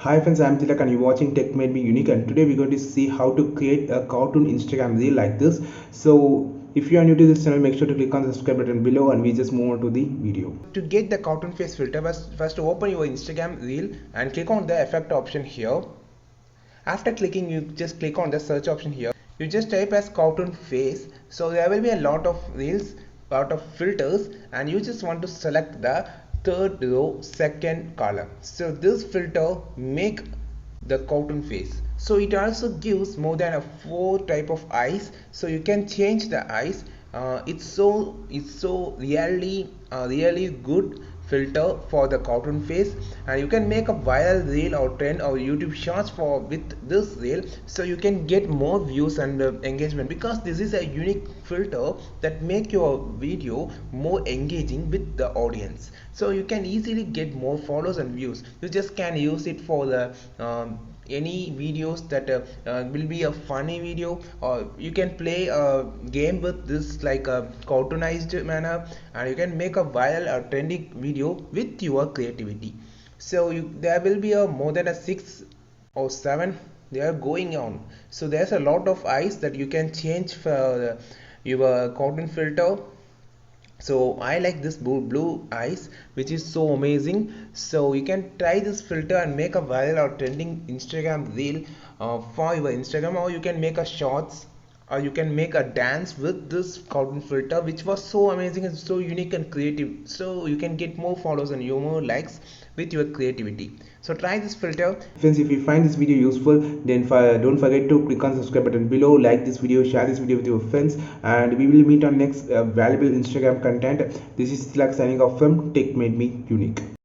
Hi friends, I'm Tilak and you're watching Tech Made Me Unique, and today we're going to see how to create a cartoon Instagram reel like this. So if you are new to this channel, make sure to click on the subscribe button below and we just move on to the video. To get the cartoon face filter, first open your Instagram reel and click on the effect option here. After clicking, you just click on the search option here. You just type as cartoon face. So there will be a lot of reels, lot of filters, and you just want to select the third row second column. So this filter make the cartoon face. So it also gives more than a 4 type of eyes. So you can change the eyes. It's so really good filter for the cartoon face, and you can make a viral reel or trend or YouTube shorts for with this reel, so you can get more views and engagement, because this is a unique filter that make your video more engaging with the audience. So you can easily get more followers and views. You just can use it for the any videos that will be a funny video, or you can play a game with this like a cartoonized manner, and you can make a viral or trending video with your creativity. So there will be a more than a 6 or 7 they are going on. So there's a lot of eyes that you can change for your cartoon filter. So I like this blue eyes, which is so amazing. So you can try this filter and make a viral or trending Instagram reel for your Instagram, or you can make a shorts, or you can make a dance with this cartoon filter, which was so amazing and so unique and creative. So you can get more followers and more likes with your creativity. So try this filter. Friends, if you find this video useful, then don't forget to click on the subscribe button below, like this video, share this video with your friends, and we will meet on next valuable Instagram content. This is Tilak signing off from Tech Made Me Unique.